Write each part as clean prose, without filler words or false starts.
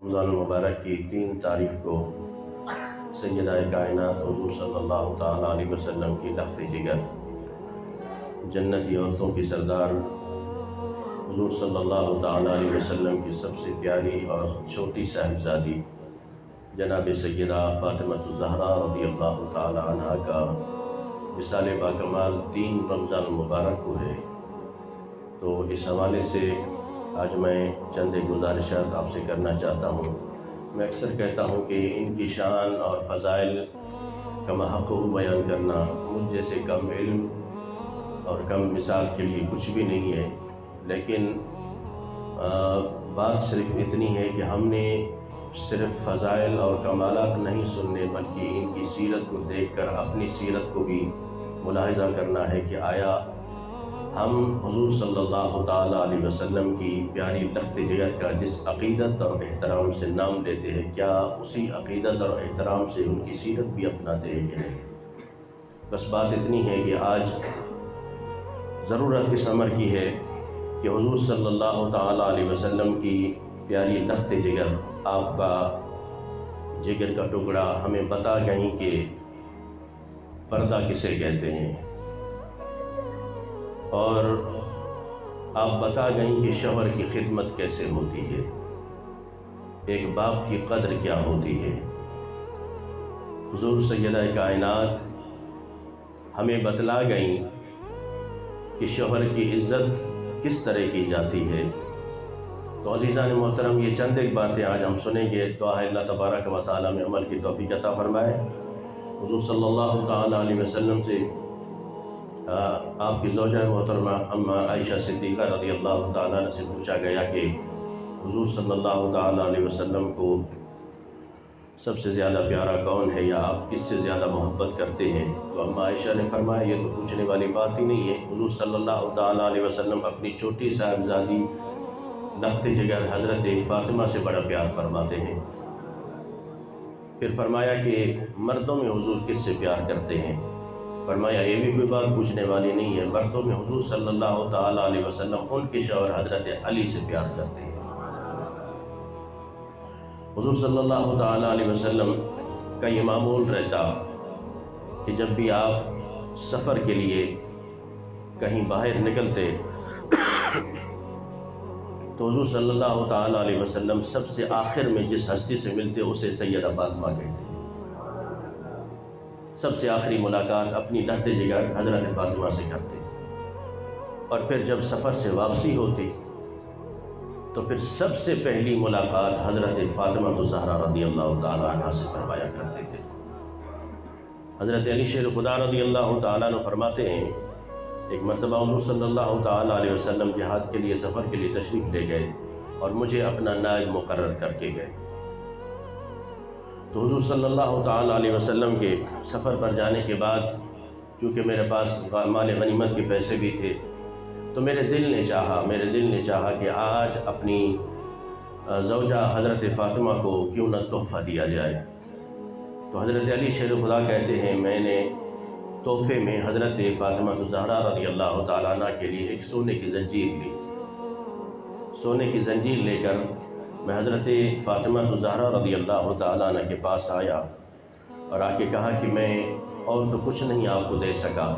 رمضان المبارک کی 3 تاریخ کو سیدہ کائنات حضور صلی اللہ تعالیٰ علیہ وسلم کی لخت جگر، جنتی عورتوں کی سردار حضور صلی اللہ تعالیٰ علیہ وسلم کی سب سے پیاری اور چھوٹی صاحبزادی جناب سیدہ فاطمہ الزہرا رضی اللہ تعالیٰ عنہا کا وصال باکمال 3 رمضان المبارک کو ہے۔ تو اس حوالے سے آج میں چند گزارشات آپ سے کرنا چاہتا ہوں۔ میں اکثر کہتا ہوں کہ ان کی شان اور فضائل کا محقق بیان کرنا مجھ جیسے کم علم اور کم مثال کے لیے کچھ بھی نہیں ہے، لیکن بات صرف اتنی ہے کہ ہم نے صرف فضائل اور کمالات نہیں سننے بلکہ ان کی سیرت کو دیکھ کر اپنی سیرت کو بھی ملاحظہ کرنا ہے کہ آیا ہم حضور صلی اللہ تعالیٰ علیہ وسلم کی پیاری لخت جگر کا جس عقیدت اور احترام سے نام لیتے ہیں، کیا اسی عقیدت اور احترام سے ان کی سیرت بھی اپناتے ہیں کہ نہیں۔ بس بات اتنی ہے کہ آج ضرورت اس امر کی ہے کہ حضور صلی اللہ تعالیٰ علیہ وسلم کی پیاری لخت جگر، آپ کا جگر کا ٹکڑا ہمیں بتا گئیں کہ پردہ کسے کہتے ہیں، اور آپ بتا گئیں کہ شوہر کی خدمت کیسے ہوتی ہے، ایک باپ کی قدر کیا ہوتی ہے۔ حضور سیدہ کائنات ہمیں بتلا گئیں کہ شوہر کی عزت کس طرح کی جاتی ہے۔ تو عزیزان محترم، یہ چند ایک باتیں آج ہم سنیں گے۔ دعا ہے اللہ تبارک و تعالیٰ میں عمل کی توفیق عطا فرمائے۔ حضور صلی اللہ تعالیٰ علیہ وسلم سے آپ کی زوجہ محترمہ اما عائشہ صدیقہ رضی اللہ تعالیٰ عنہ سے پوچھا گیا کہ حضور صلی اللہ تعالیٰ علیہ وسلم کو سب سے زیادہ پیارا کون ہے، یا آپ کس سے زیادہ محبت کرتے ہیں؟ تو اما عائشہ نے فرمایا یہ تو پوچھنے والی بات ہی نہیں ہے، حضور صلی اللہ تعالیٰ علیہ وسلم اپنی چھوٹی صاحبزادی لخت جگر حضرت فاطمہ سے بڑا پیار فرماتے ہیں۔ پھر فرمایا کہ مردوں میں حضور کس سے پیار کرتے ہیں؟ فرمایا یہ بھی کوئی بات پوچھنے والی نہیں ہے، مردوں میں حضور صلی اللہ تعالیٰ علیہ وسلم ان کے شوہر حضرت علی سے پیار کرتے ہیں۔ حضور صلی اللہ تعالیٰ علیہ وسلم کا یہ معمول رہتا کہ جب بھی آپ سفر کے لیے کہیں باہر نکلتے تو حضور صلی اللہ تعالیٰ علیہ وسلم سب سے آخر میں جس ہستی سے ملتے اسے سیدہ فاطمہ کہتے ہیں۔ سب سے آخری ملاقات اپنی لخت جگر حضرت فاطمہ سے کرتے، اور پھر جب سفر سے واپسی ہوتی تو پھر سب سے پہلی ملاقات حضرت فاطمہ الزہرا رضی اللہ تعالیٰ عنہ سے فرمایا کرتے تھے۔ حضرت علی شیر خدا رضی اللہ تعالیٰ عنہ فرماتے ہیں ایک مرتبہ حضور صلی اللہ تعالیٰ علیہ وسلم جہاد کے لیے سفر کے لیے تشریف لے گئے اور مجھے اپنا نائب مقرر کر کے گئے۔ تو حضور صلی اللہ تعالیٰ علیہ وسلم کے سفر پر جانے کے بعد چونکہ میرے پاس مال غنیمت کے پیسے بھی تھے، تو میرے دل نے چاہا کہ آج اپنی زوجہ حضرت فاطمہ کو کیوں نہ تحفہ دیا جائے۔ تو حضرت علی شیر خدا کہتے ہیں میں نے تحفے میں حضرت فاطمہ الزہرا رضی اللہ تعالیٰ عنہ کے لیے ایک سونے کی زنجیر لی۔ سونے کی زنجیر لے کر میں حضرت فاطمہ الزہرا رضی اللہ تعالیٰ عنہ کے پاس آیا اور آ کے کہا کہ میں اور تو کچھ نہیں آپ کو دے سکا،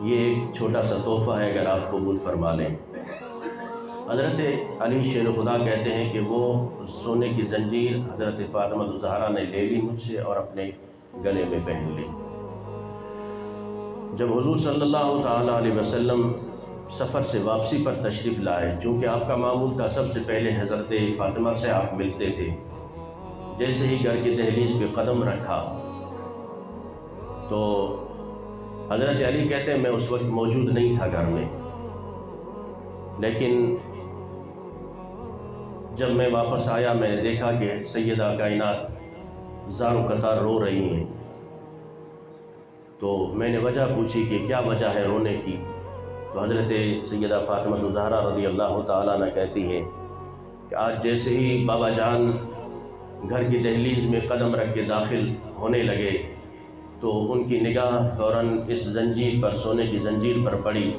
یہ ایک چھوٹا سا تحفہ ہے، اگر آپ قبول فرما لیں۔ حضرت علی شیر خدا کہتے ہیں کہ وہ سونے کی زنجیر حضرت فاطمہ الزہرا نے لے لی مجھ سے اور اپنے گلے میں پہن لی۔ جب حضور صلی اللہ تعالیٰ علیہ وسلم سفر سے واپسی پر تشریف لائے، چونکہ آپ کا معمول تھا سب سے پہلے حضرت فاطمہ سے آپ ملتے تھے، جیسے ہی گھر کی دہلیز پہ قدم رکھا تو حضرت علی کہتے ہیں میں اس وقت موجود نہیں تھا گھر میں، لیکن جب میں واپس آیا میں نے دیکھا کہ سیدہ کائنات زاروں قطار رو رہی ہیں۔ تو میں نے وجہ پوچھی کہ کیا وجہ ہے رونے کی؟ تو حضرت سیدہ فاطمہ الزہرا رضی اللہ تعالیٰ عنہ کہتی ہیں کہ آج جیسے ہی بابا جان گھر کی دہلیز میں قدم رکھ کے داخل ہونے لگے تو ان کی نگاہ فوراً اس زنجیر پر، سونے کی زنجیر پر پڑی،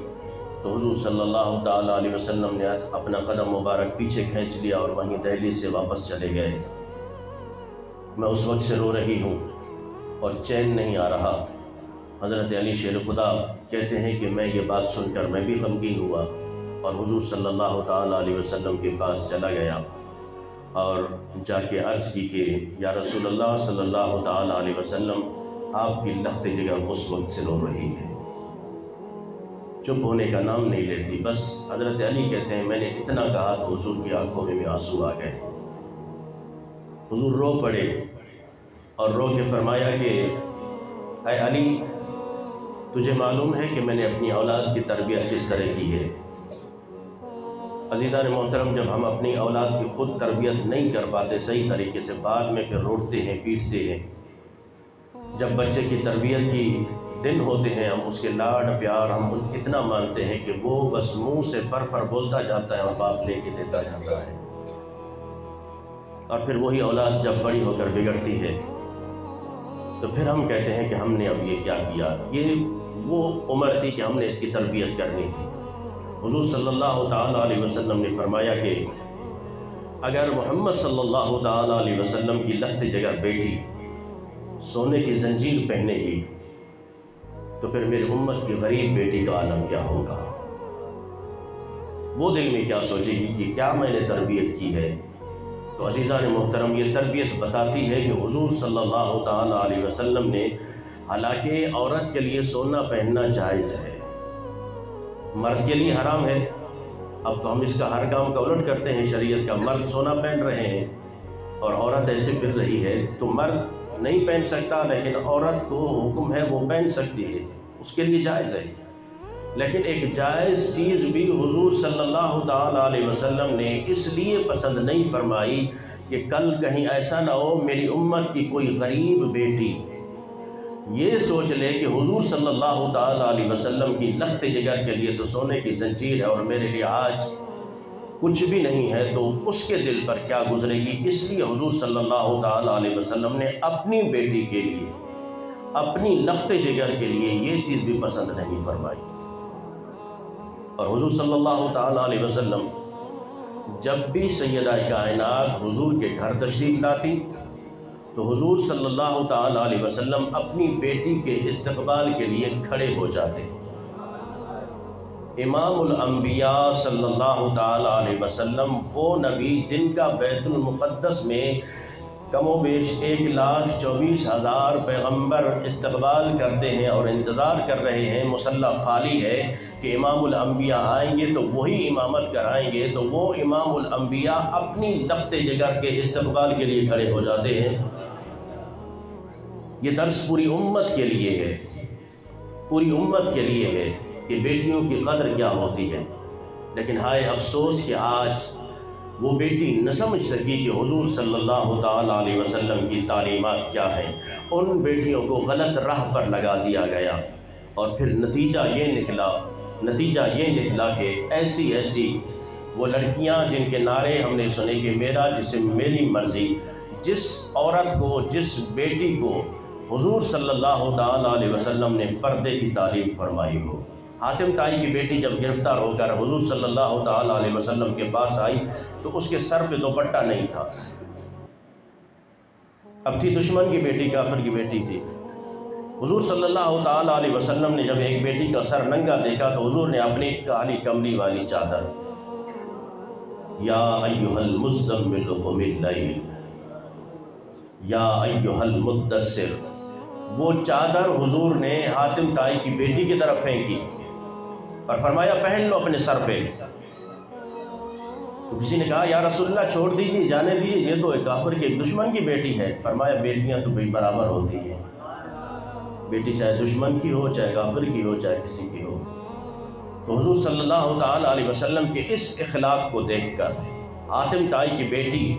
تو حضور صلی اللہ تعالیٰ علیہ وسلم نے اپنا قدم مبارک پیچھے کھینچ لیا اور وہیں دہلیز سے واپس چلے گئے۔ میں اس وقت سے رو رہی ہوں اور چین نہیں آ رہا۔ حضرت علی شیر خدا کہتے ہیں کہ میں یہ بات سن کر میں بھی غمگین ہوا اور حضور صلی اللہ تعالیٰ علیہ وسلم کے پاس چلا گیا اور جا کے عرض کی کہ یا رسول اللہ صلی اللہ تعالیٰ علیہ وسلم، آپ کی لخت جگر اس وقت سے رو رہی ہے، چپ ہونے کا نام نہیں لیتی۔ بس حضرت علی کہتے ہیں میں نے اتنا کہا تو حضور کی آنکھوں میں آنسو آ گئے۔ حضور رو پڑے اور رو کے فرمایا کہ اے علی، تجھے معلوم ہے کہ میں نے اپنی اولاد کی تربیت کس طرح کی ہے۔ عزیزان محترم، جب ہم اپنی اولاد کی خود تربیت نہیں کر پاتے صحیح طریقے سے، بعد میں پھر روٹتے ہیں، پیٹتے ہیں۔ جب بچے کی تربیت کی دن ہوتے ہیں، ہم اس کے لاڈ پیار ہم اتنا مانتے ہیں کہ وہ بس منہ سے فر بولتا جاتا ہے اور باپ لے کے دیتا جاتا ہے، اور پھر وہی اولاد جب بڑی ہو کر بگڑتی ہے تو پھر ہم کہتے ہیں کہ ہم نے اب یہ کیا کیا۔ یہ وہ عمر تھی کہ ہم نے اس کی تربیت کرنی تھی۔ حضور صلی اللہ تعالیٰ علیہ وسلم نے فرمایا کہ اگر محمد صلی اللہ تعالیٰ علیہ وسلم کی لخت جگر بیٹی سونے کی زنجیر پہنے گی تو پھر میری امت کی غریب بیٹی کا عالم کیا ہوگا۔ وہ دل میں کیا سوچے گی کہ کیا میں نے تربیت کی ہے۔ تو عزیزان محترم، یہ تربیت بتاتی ہے کہ حضور صلی اللہ تعالیٰ علیہ وسلم نے، حالانکہ عورت کے لیے سونا پہننا جائز ہے، مرد کے لیے حرام ہے۔ اب تو ہم اس کا ہر کام کا الٹ کرتے ہیں شریعت کا۔ مرد سونا پہن رہے ہیں اور عورت ایسے پھر رہی ہے، تو مرد نہیں پہن سکتا لیکن عورت کو حکم ہے وہ پہن سکتی ہے، اس کے لیے جائز ہے۔ لیکن ایک جائز چیز بھی حضور صلی اللہ تعالیٰ علیہ وسلم نے اس لیے پسند نہیں فرمائی کہ کل کہیں ایسا نہ ہو میری امت کی کوئی غریب بیٹی یہ سوچ لے کہ حضور صلی اللہ تعالیٰ علیہ وسلم کی لخت جگر کے لیے تو سونے کی زنجیر ہے اور میرے لیے آج کچھ بھی نہیں ہے، تو اس کے دل پر کیا گزرے گی۔ اس لیے حضور صلی اللہ تعالیٰ علیہ وسلم نے اپنی بیٹی کے لیے، اپنی لخت جگر کے لیے یہ چیز بھی پسند نہیں فرمائی۔ اور حضور صلی اللہ تعالیٰ علیہ وسلم جب بھی سیدہ کائنات حضور کے گھر تشریف لاتی تو حضور صلی اللہ تعالیٰ علیہ وسلم اپنی بیٹی کے استقبال کے لیے کھڑے ہو جاتے۔ امام الانبیاء صلی اللہ تعالیٰ علیہ وسلم وہ نبی جن کا بیت المقدس میں کم و بیش 1,24,000 پیغمبر استقبال کرتے ہیں اور انتظار کر رہے ہیں، مصلی خالی ہے کہ امام الانبیاء آئیں گے تو وہی امامت کرائیں گے، تو وہ امام الانبیاء اپنی لخت جگر کے استقبال کے لیے کھڑے ہو جاتے ہیں۔ یہ درس پوری امت کے لیے ہے، پوری امت کے لیے ہے کہ بیٹیوں کی قدر کیا ہوتی ہے۔ لیکن ہائے افسوس کہ آج وہ بیٹی نہ سمجھ سکی کہ حضور صلی اللہ تعالیٰ علیہ وسلم کی تعلیمات کیا ہیں۔ ان بیٹیوں کو غلط راہ پر لگا دیا گیا اور پھر نتیجہ یہ نکلا کہ ایسی وہ لڑکیاں جن کے نعرے ہم نے سنے کہ میرا جسم میری مرضی، جس عورت کو، جس بیٹی کو حضور صلی اللہ تعالیٰ علیہ وسلم نے پردے کی تعلیم فرمائی ہو۔ حاتم طائی کی بیٹی جب گرفتار ہو کر حضور صلی اللہ تعالیٰ علیہ وسلم کے پاس آئی تو اس کے سر پہ دوپٹہ نہیں تھا۔ اب تھی دشمن کی بیٹی، کافر کی بیٹی تھی۔ حضور صلی اللہ تعالیٰ علیہ وسلم نے جب ایک بیٹی کا سر ننگا دیکھا تو حضور نے اپنی کالی کملی والی چادر، یا ایھا المزمل قم اللیل یا ایھا المدثر، وہ چادر حضور نے حاتم طائی کی بیٹی کی طرف پھینکی اور فرمایا پہن لو اپنے سر پہ۔ تو کسی نے کہا یا رسول اللہ چھوڑ دیجیے، جانے دیجیے، یہ تو ایک کافر کی، ایک دشمن کی بیٹی ہے۔ فرمایا بیٹیاں تو بھائی برابر ہوتی ہیں، بیٹی چاہے دشمن کی ہو، چاہے کافر کی ہو، چاہے کسی کی ہو۔ تو حضور صلی اللہ تعالیٰ علیہ وسلم کے اس اخلاق کو دیکھ کر حاتم طائی کی بیٹی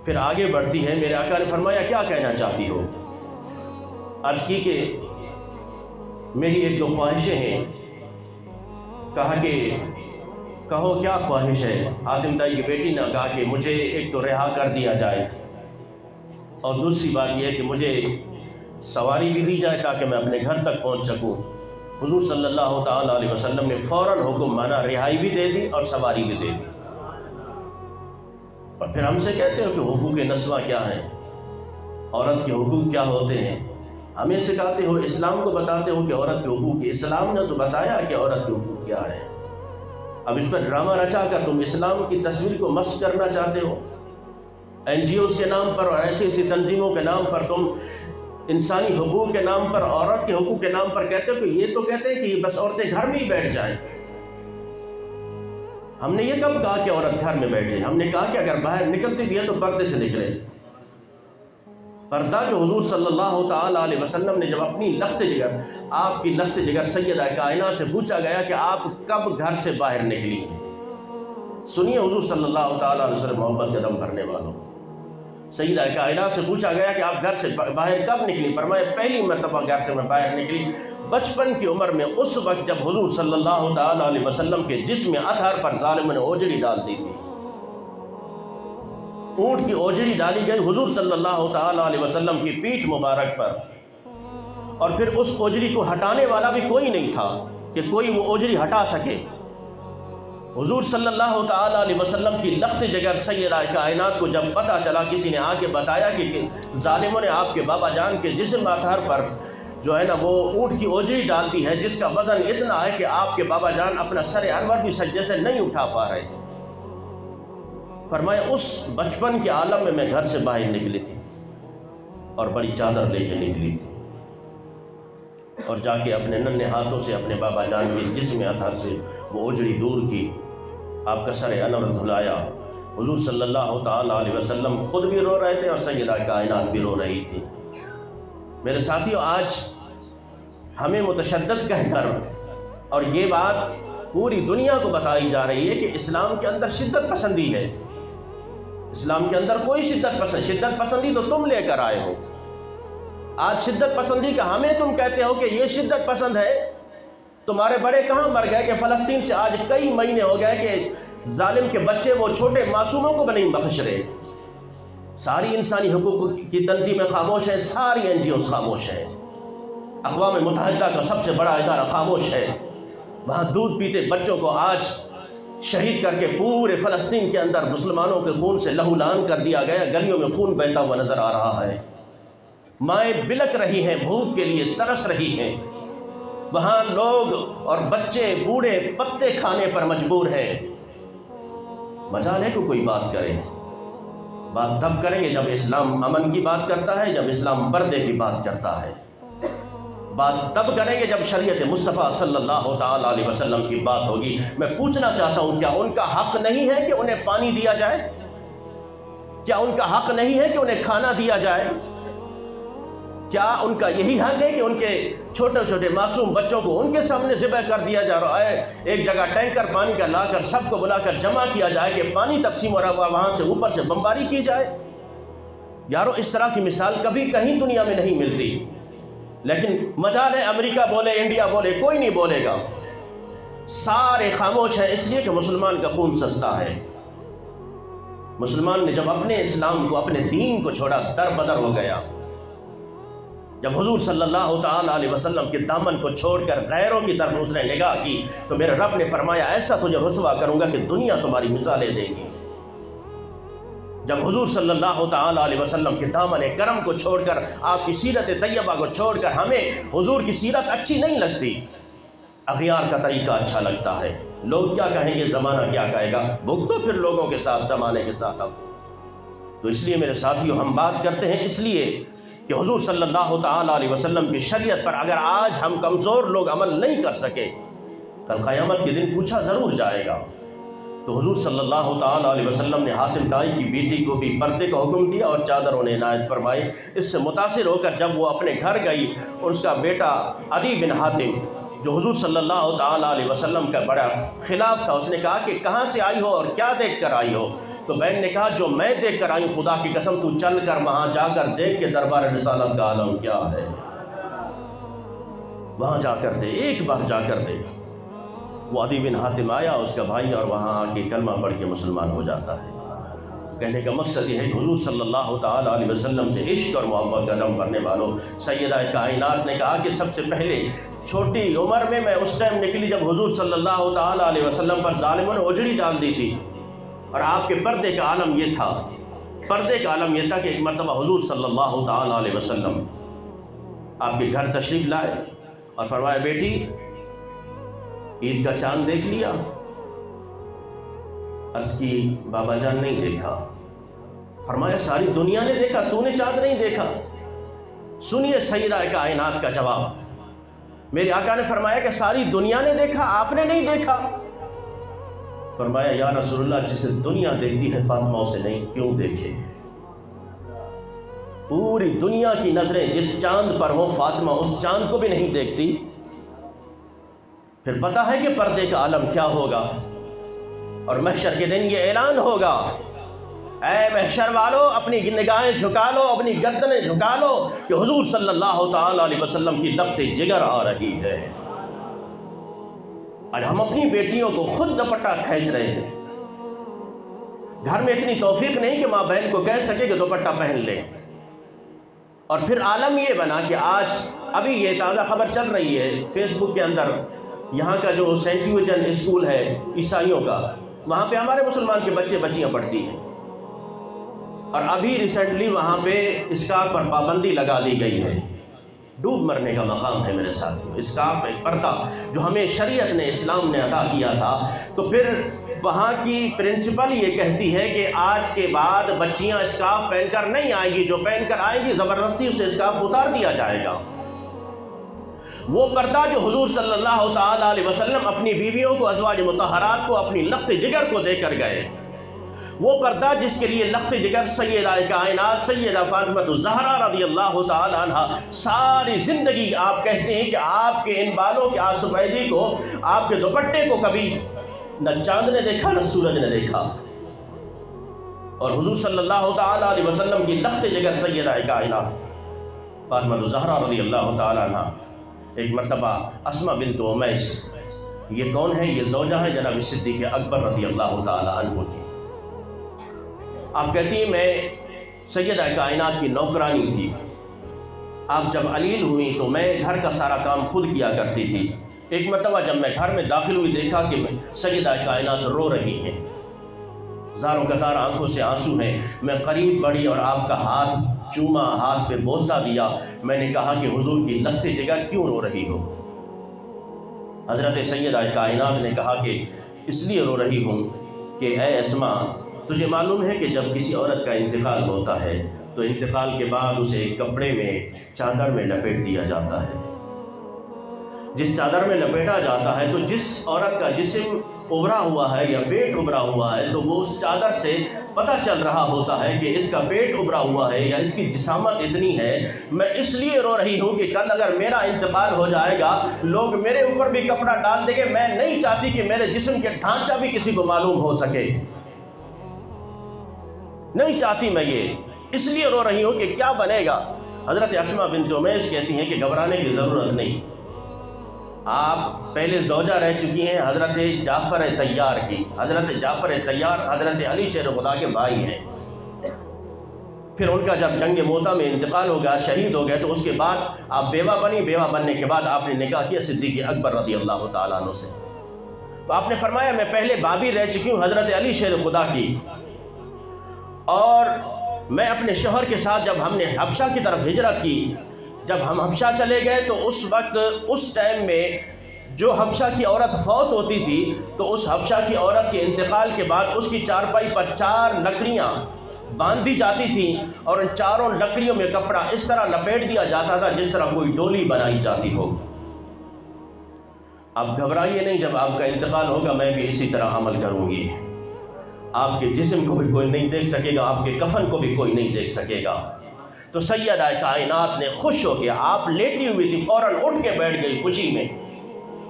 پھر آگے بڑھتی ہے۔ میرے آقا نے فرمایا کیا کہنا چاہتی ہو؟ عرض کی کہ میری ایک دو خواہشیں ہیں۔ کہا کہ کہو کیا خواہش ہے؟ حاتم طائی کی بیٹی نے کہا کہ مجھے ایک تو رہا کر دیا جائے اور دوسری بات یہ ہے کہ مجھے سواری بھی دی جائے تاکہ میں اپنے گھر تک پہنچ سکوں۔ حضور صلی اللہ تعالیٰ علیہ وسلم نے فوراً حکم مانا، رہائی بھی دے دی اور سواری بھی دے دی۔ اور پھر ہم سے کہتے ہو کہ حقوق نسواں کیا ہیں، عورت کے حقوق کیا ہوتے ہیں، ہمیں سکھاتے ہو، اسلام کو بتاتے ہو کہ عورت کے حقوق، اسلام نے تو بتایا کہ عورت کے حقوق کیا ہے۔ اب اس پر ڈرامہ رچا کر تم اسلام کی تصویر کو مسخ کرنا چاہتے ہو، این جی اوز کے نام پر اور ایسی ایسی تنظیموں کے نام پر تم انسانی حقوق کے نام پر، عورت کے حقوق کے نام پر کہتے ہو کہ یہ تو کہتے ہیں کہ بس عورتیں گھر میں ہی بیٹھ جائیں۔ ہم نے یہ کب کہا کہ عورت گھر میں بیٹھے؟ ہم نے کہا کہ اگر باہر نکلتی بھی ہے تو پردے سے نکلے۔ پردہ جو حضور صلی اللہ تعالیٰ علیہ وسلم نے جب اپنی لخت جگر، آپ کی لخت جگر سیدہ کائنات سے پوچھا گیا کہ آپ کب گھر سے باہر نکلی ہیں؟ سنیے حضور صلی اللہ تعالیٰ علیہ وسلم محبت کا دم بھرنے والوں، سیدہ کائنات سے پوچھا گیا کہ آپ گھر سے باہر کب نکلی؟ فرمایا پہلی مرتبہ گھر سے میں باہر نکلی بچپن کی عمر میں، اس وقت جب حضور صلی اللہ تعالیٰ علیہ وسلم کے جسم اطہر پر ظالم نے اوجڑی ڈال دی تھی۔ اونٹ کی اوجڑی ڈالی گئی حضور صلی اللہ تعالیٰ علیہ وسلم کی پیٹھ مبارک پر، اور پھر اس اوجڑی کو ہٹانے والا بھی کوئی نہیں تھا کہ کوئی وہ اوجڑی ہٹا سکے۔ حضور صلی اللہ تعالیٰ علیہ وسلم کی لخت جگر سیدہ کائنات کو جب پتہ چلا، کسی نے آ کے بتایا کہ ظالموں نے آپ کے بابا جان کے جسم اطہر پر جو ہے نا وہ اونٹ کی اوجڑی ڈال دی ہے، جس کا وزن اتنا ہے کہ آپ کے بابا جان اپنا سر انور بھی سجدے سے نہیں اٹھا پا رہے۔ فرمایا اس بچپن کے عالم میں گھر سے باہر نکلی تھی اور بڑی چادر لے کے نکلی تھی، اور جا کے اپنے ننھے ہاتھوں سے اپنے بابا جان کے جسم اطہر سے وہ اوجڑی دور کی، آپ کا سر انور دھلایا۔ حضور صلی اللہ تعالیٰ علیہ وسلم خود بھی رو رہے تھے اور سیدہ کائنات بھی رو رہی تھی۔ میرے ساتھیوں، آج ہمیں متشدد کہہ کر اور یہ بات پوری دنیا کو بتائی جا رہی ہے کہ اسلام کے اندر شدت پسندی ہے۔ اسلام کے اندر کوئی شدت پسندی تو تم لے کر آئے ہو۔ آج شدت پسندی کا ہمیں تم کہتے ہو کہ یہ شدت پسند ہے۔ تمہارے بڑے کہاں مر گئے کہ فلسطین سے آج کئی مہینے ہو گئے کہ ظالم کے بچے وہ چھوٹے معصوموں کو بھی نہیں بخش رہے۔ ساری انسانی حقوق کی تنظیمیں خاموش ہیں، ساری این جی اوز خاموش ہیں، اقوام متحدہ کا سب سے بڑا ادارہ خاموش ہے۔ وہاں دودھ پیتے بچوں کو آج شہید کر کے پورے فلسطین کے اندر مسلمانوں کے خون سے لہو لہان کر دیا گیا، گلیوں میں خون بہتا ہوا نظر آ رہا ہے۔ مائیں بلک رہی ہیں، بھوک کے لیے ترس رہی ہیں۔ وہاں لوگ اور بچے بوڑھے پتے کھانے پر مجبور ہیں۔ مجال ہے کہ کوئی بات کرے؟ بات تب کریں گے جب اسلام امن کی بات کرتا ہے، جب اسلام پردے کی بات کرتا ہے۔ بات تب کریں گے جب شریعت مصطفیٰ صلی اللہ تعالیٰ علیہ وسلم کی بات ہوگی۔ میں پوچھنا چاہتا ہوں، کیا ان کا حق نہیں ہے کہ انہیں پانی دیا جائے؟ کیا ان کا حق نہیں ہے کہ انہیں کھانا دیا جائے؟ کیا ان کا یہی حق ہے کہ ان کے چھوٹے چھوٹے معصوم بچوں کو ان کے سامنے ذبح کر دیا جا رہا ہے؟ ایک جگہ ٹینکر پانی کا لا کر سب کو بلا کر جمع کیا جائے کہ پانی تقسیم ہو رہا ہوا، وہاں سے اوپر سے بمباری کی جائے؟ یارو اس طرح کی مثال کبھی کہیں دنیا میں نہیں ملتی، لیکن مجال ہے امریکہ بولے، انڈیا بولے، کوئی نہیں بولے گا۔ سارے خاموش ہیں، اس لیے کہ مسلمان کا خون سستا ہے۔ مسلمان نے جب اپنے اسلام کو، اپنے دین کو چھوڑا، در بدر ہو گیا۔ جب حضور صلی اللہ تعالیٰ علیہ وسلم کے دامن کو چھوڑ کر غیروں کی طرف اس نے نگاہ کی تو میرے رب نے فرمایا ایسا تجھے رسوا کروں گا کہ دنیا تمہاری مثالیں دے گی۔ جب حضور صلی اللہ تعالیٰ علیہ وسلم کے دامن کرم کو چھوڑ کر، آپ کی سیرت طیبہ کو چھوڑ کر، ہمیں حضور کی سیرت اچھی نہیں لگتی، اغیار کا طریقہ اچھا لگتا ہے۔ لوگ کیا کہیں گے، زمانہ کیا کہے گا، بھگتو پھر لوگوں کے ساتھ، زمانے کے ساتھ۔ اب تو اس لیے میرے ساتھیوں، ہم بات کرتے ہیں اس لیے کہ حضور صلی اللہ تعالیٰ علیہ وسلم کی شریعت پر اگر آج ہم کمزور لوگ عمل نہیں کر سکے، کل قیامت کے دن پوچھا ضرور جائے گا۔ تو حضور صلی اللہ تعالیٰ علیہ وسلم نے حاتم طائی کی بیٹی کو بھی پردے کا حکم دیا اور چادروں نے عنایت فرمائی۔ اس سے متاثر ہو کر جب وہ اپنے گھر گئی اور اس کا بیٹا عدی بن حاتم جو حضور صلی اللہ تعالیٰ علیہ وسلم کا بڑا خلاف تھا، اس نے کہا کہ کہاں سے آئی ہو اور کیا دیکھ کر آئی ہو؟ تو بہن نے کہا جو میں دیکھ کر آئی ہوں، خدا کی قسم تو چل کر وہاں جا کر دیکھ کے دربار رسالت کا عالم کیا ہے، وہاں جا کر دے، ایک بار جا کر دیکھ۔ وہ عدی بن حاتم آیا، اس کا بھائی، اور وہاں آ کے کلمہ پڑھ کے مسلمان ہو جاتا ہے۔ کہنے کا مقصد یہ ہے کہ حضور صلی اللہ تعالیٰ علیہ وسلم سے عشق اور محبت کا دم کرنے والوں، سیدہ کائنات نے کہا کہ سب سے پہلے چھوٹی عمر میں اس ٹائم نکلی جب حضور صلی اللہ تعالیٰ علیہ وسلم پر ظالموں نے اجڑی ڈال دی تھی، اور آپ کے پردے کا عالم یہ تھا، پردے کا عالم یہ تھا کہ ایک مرتبہ حضور صلی اللہ تعالیٰ علیہ وسلم آپ کے گھر تشریف لائے اور فرمایا بیٹی عید کا چاند دیکھ لیا؟ عرض کی بابا جان نہیں دیکھا۔ فرمایا ساری دنیا نے دیکھا، تو نے چاند نہیں دیکھا؟ سنیے سیدہ کائنات کا جواب۔ میرے آقا نے فرمایا کہ ساری دنیا نے دیکھا، آپ نے نہیں دیکھا؟ فرمایا یا رسول اللہ جسے دنیا دیکھتی ہے فاطمہ اسے نہیں کیوں دیکھے؟ پوری دنیا کی نظریں جس چاند پر ہوں فاطمہ اس چاند کو بھی نہیں دیکھتی؟ پھر پتہ ہے کہ پردے کا عالم کیا ہوگا، اور محشر کے دن یہ اعلان ہوگا، اے محشر والو اپنی نگاہیں جھکا لو، اپنی گردنیں جھکا لو کہ حضور صلی اللہ تعالی علیہ وسلم کی لفظ جگر آ رہی ہے۔ اور ہم اپنی بیٹیوں کو خود دوپٹہ کھینچ رہے ہیں، گھر میں اتنی توفیق نہیں کہ ماں بہن کو کہہ سکے کہ دوپٹہ پہن لے۔ اور پھر عالم یہ بنا کہ آج ابھی یہ تازہ خبر چل رہی ہے فیس بک کے اندر، یہاں کا جو سینٹ ویژن اسکول ہے عیسائیوں کا، وہاں پہ ہمارے مسلمان کے بچے بچیاں پڑھتی ہیں، اور ابھی ریسنٹلی وہاں پہ اسکارف پر پابندی لگا دی گئی ہے۔ ڈوب مرنے کا مقام ہے میرے ساتھیوں، اسکارف ایک پردہ جو ہمیں شریعت نے اسلام نے عطا کیا تھا، تو پھر وہاں کی پرنسپل یہ کہتی ہے کہ آج کے بعد بچیاں اسکارف پہن کر نہیں آئیں گی، جو پہن کر آئیں گی زبردستی اسے اسکارف اتار دیا جائے گا۔ وہ پردہ جو حضور صلی اللہ تعالیٰ علیہ وسلم اپنی بیویوں کو، ازواج مطہرات کو اپنی لخت جگر کو دے کر گئے، وہ پردہ جس کے لیے لخت جگر سیدہ کائنات سیدہ فاطمہ الزہرا رضی اللہ تعالیٰ عنہ ساری زندگی آپ کہتے ہیں کہ آپ کے ان بالوں کے آسپیدی کو، آپ کے دوپٹے کو کبھی نہ چاند نے دیکھا نہ سورج نے دیکھا، اور حضور صلی اللہ تعالیٰ علیہ وسلم کی لخت جگر سیدہ کائنات فاطمہ الزہرا رضی اللہ تعالیٰ عنہ ایک مرتبہ اسماء بنت امیس، یہ کون ہے؟ یہ زوجہ ہے جناب صدیق اکبر رضی اللہ تعالیٰ عنہ کی۔ آپ کہتی ہیں میں سیدہ کائنات کی نوکرانی تھی، آپ جب علیل ہوئی تو میں گھر کا سارا کام خود کیا کرتی تھی۔ ایک مرتبہ جب میں گھر میں داخل ہوئی دیکھا کہ سیدہ کائنات رو رہی ہیں، زاروں قطار آنکھوں سے آنسو ہیں۔ میں قریب بڑھی اور آپ کا ہاتھ چوما، ہاتھ پہ بوسہ دیا۔ میں نے کہا کہ حضور کی لخت جگر کیوں رو رہی ہو؟ حضرت سیدہ کائنات نے کہا کہ اس لیے رو رہی ہوں کہ اے اسماء، تجھے معلوم ہے کہ جب کسی عورت کا انتقال ہوتا ہے تو انتقال کے بعد اسے ایک کپڑے میں، چادر میں لپیٹ دیا جاتا ہے۔ جس چادر میں لپیٹا جاتا ہے تو جس عورت کا جسم ابھرا ہوا ہے یا پیٹ ابھرا ہوا ہے تو وہ اس چادر سے پتہ چل رہا ہوتا ہے کہ اس کا پیٹ ابھرا ہوا ہے یا اس کی جسامت اتنی ہے۔ میں اس لیے رو رہی ہوں کہ کل اگر میرا انتقال ہو جائے گا لوگ میرے اوپر بھی کپڑا ڈال دیں گے، میں نہیں چاہتی کہ میرے جسم کے ڈھانچہ بھی کسی کو معلوم ہو سکے، نہیں چاہتی میں یہ، اس لیے رو رہی ہوں کہ کیا بنے گا۔ حضرت اسماء بنت امیس کہتی ہیں کہ گھبرانے کی ضرورت نہیں، آپ پہلے زوجہ رہ چکی ہیں حضرت جعفر طیار کی۔ حضرت جعفر طیار حضرت علی شیر خدا کے بھائی ہیں، پھر ان کا جب جنگ موتا میں انتقال ہو گیا، شہید ہو گئے، تو اس کے بعد آپ بیوہ بنی۔ بیوہ بننے کے بعد آپ نے نکاح کیا صدیق اکبر رضی اللہ تعالیٰ عنہ سے۔ تو آپ نے فرمایا میں پہلے بابی رہ چکی ہوں حضرت علی شیر خدا کی، اور میں اپنے شوہر کے ساتھ جب ہم نے حبشہ کی طرف ہجرت کی، جب ہم حبشہ چلے گئے تو اس وقت اس ٹائم میں جو حبشہ کی عورت فوت ہوتی تھی تو اس حبشہ کی عورت کے انتقال کے بعد اس کی چارپائی پر 4 لکڑیاں باندھی جاتی تھیں، اور ان 4 لکڑیوں میں کپڑا اس طرح لپیٹ دیا جاتا تھا جس طرح کوئی ڈولی بنائی جاتی ہو۔ آپ گھبرائیے نہیں، جب آپ کا انتقال ہوگا میں بھی اسی طرح عمل کروں گی۔ آپ کے جسم کو بھی کوئی نہیں دیکھ سکے گا، آپ کے کفن کو بھی کوئی نہیں دیکھ سکے گا۔ تو سیدہ کائنات نے خوش ہو کے، آپ لیٹی ہوئی تھی، فوراً اٹھ کے بیٹھ گئی، خوشی میں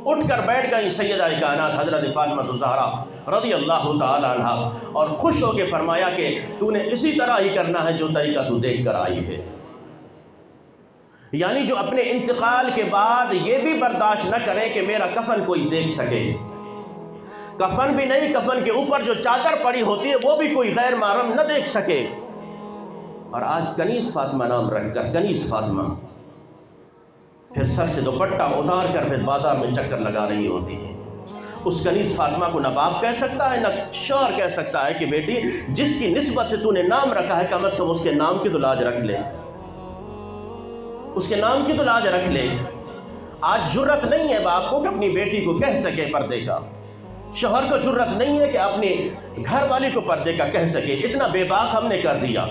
اٹھ کر بیٹھ گئی سیدہ کائنات حضرت فاطمہ الزہرا رضی اللہ تعالیٰ عنہ، اور خوش ہو کے فرمایا کہ تو نے اسی طرح ہی کرنا ہے جو طریقہ تو دیکھ کر آئی ہے۔ یعنی جو اپنے انتقال کے بعد یہ بھی برداشت نہ کرے کہ میرا کفن کوئی دیکھ سکے، کفن بھی نہیں، کفن کے اوپر جو چادر پڑی ہوتی ہے وہ بھی کوئی غیر محرم نہ دیکھ سکے۔ اور آج کنیز فاطمہ نام رکھ کر، کنیز فاطمہ، پھر سر سے دوپٹہ اتار کر پھر بازار میں چکر لگا رہی ہوتی ہیں۔ اس کنیز فاطمہ کو نہ باپ کہہ سکتا ہے، نہ شوہر کہہ سکتا ہے کہ بیٹی جس کی نسبت سے تو نے نام رکھا ہے کم از کم اس کے نام کی تو لاج رکھ لے، اس کے نام کی تو لاج رکھ لے۔ آج جرت نہیں ہے باپ کو کہ اپنی بیٹی کو کہہ سکے پردے کا، شوہر کو جرت نہیں ہے کہ اپنی گھر والی کو پردے کا کہہ سکے۔ اتنا بے باک ہم نے کر دیا،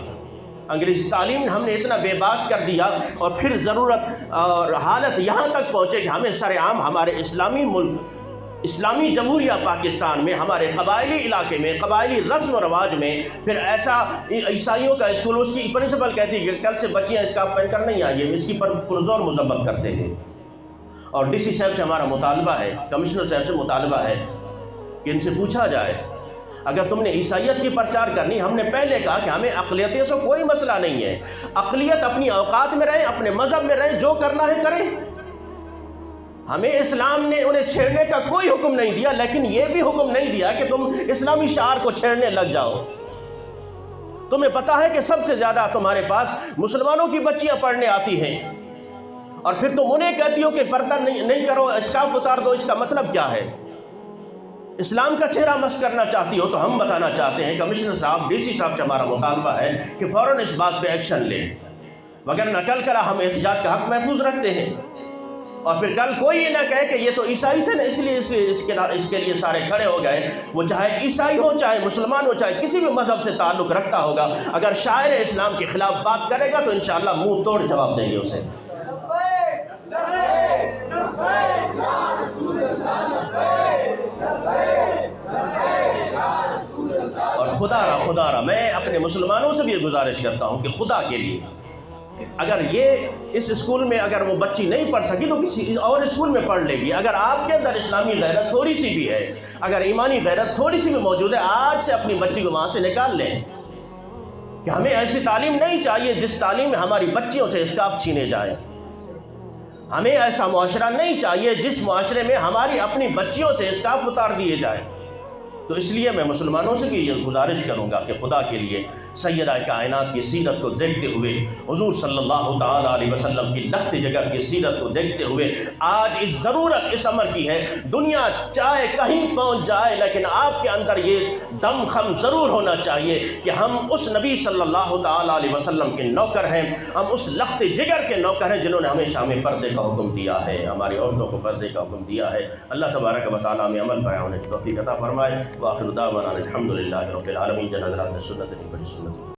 انگریزی تعلیم نے ہم نے اتنا بے باک کر دیا، اور پھر ضرورت اور حالت یہاں تک پہنچے کہ ہمیں سر عام ہمارے اسلامی ملک، اسلامی جمہوریہ پاکستان میں، ہمارے قبائلی علاقے میں، قبائلی رسم و رواج میں پھر ایسا عیسائیوں کا اسکول، اس کی پرنسپل کہتی ہے کہ کل سے بچیاں اسکارف پہن کر نہیں آئیے، اس کی پر پرزور مذمت کرتے ہیں۔ اور ڈی سی صاحب سے ہمارا مطالبہ ہے، کمشنر صاحب سے مطالبہ ہے کہ ان سے پوچھا جائے اگر تم نے عیسائیت کی پرچار کرنی، ہم نے پہلے کہا کہ ہمیں اقلیتوں سے کوئی مسئلہ نہیں ہے، اقلیت اپنی اوقات میں رہیں، اپنے مذہب میں رہیں، جو کرنا ہے کریں، ہمیں اسلام نے انہیں چھیڑنے کا کوئی حکم نہیں دیا، لیکن یہ بھی حکم نہیں دیا کہ تم اسلامی شعار کو چھیڑنے لگ جاؤ۔ تمہیں پتا ہے کہ سب سے زیادہ تمہارے پاس مسلمانوں کی بچیاں پڑھنے آتی ہیں، اور پھر تم انہیں کہتی ہو کہ پردہ نہیں کرو، اسکارف اتار دو، اس کا مطلب کیا ہے؟ اسلام کا چہرہ مس کرنا چاہتی ہو تو ہم بتانا چاہتے ہیں، کمشنر صاحب، ڈی سی صاحب سے ہمارا مطالبہ ہے کہ فوراً اس بات پہ ایکشن لیں، وگرنہ کل کل ہم احتجاج کا حق محفوظ رکھتے ہیں، اور پھر کل کوئی یہ نہ کہے کہ یہ تو عیسائی تھے نا اس لیے اس کے لیے سارے کھڑے ہو گئے۔ وہ چاہے عیسائی ہو، چاہے مسلمان ہو، چاہے کسی بھی مذہب سے تعلق رکھتا ہوگا، اگر شاعر اسلام کے خلاف بات کرے گا تو انشاءاللہ منہ توڑ جواب دیں گے اسے۔ اور خدا را میں اپنے مسلمانوں سے بھی یہ گزارش کرتا ہوں کہ خدا کے لیے اگر یہ اس اسکول میں اگر وہ بچی نہیں پڑھ سکی تو کسی اور اسکول میں پڑھ لے گی۔ اگر آپ کے اندر اسلامی غیرت تھوڑی سی بھی ہے، اگر ایمانی غیرت تھوڑی سی بھی موجود ہے، آج سے اپنی بچی کو وہاں سے نکال لیں، کہ ہمیں ایسی تعلیم نہیں چاہیے جس تعلیم میں ہماری بچیوں سے اسکارف چھینے جائیں، ہمیں ایسا معاشرہ نہیں چاہیے جس معاشرے میں ہماری اپنی بچیوں سے اسکارف اتار دیے جائیں۔ تو اس لیے میں مسلمانوں سے بھی یہ گزارش کروں گا کہ خدا کے لیے سیدہ کائنات کی سیرت کو دیکھتے ہوئے، حضور صلی اللہ تعالیٰ علیہ وسلم کی لخت جگر کی سیرت کو دیکھتے ہوئے، آج اس ضرورت اس امر کی ہے، دنیا چاہے کہیں پہنچ جائے لیکن آپ کے اندر یہ دم خم ضرور ہونا چاہیے کہ ہم اس نبی صلی اللہ تعالیٰ علیہ وسلم کے نوکر ہیں، ہم اس لخت جگر کے نوکر ہیں جنہوں نے ہمیشہ ہمیں پردے کا حکم دیا ہے، ہماری عورتوں کو پردے کا حکم دیا ہے۔ اللہ تبارک و تعالیٰ میں عمل پیرا ہونے کی توفیق عطا فرمائے۔ وآخر دعوانا الحمدللہ رب العالمین۔ جن حضرات نے سنت نہیں پڑھی سنت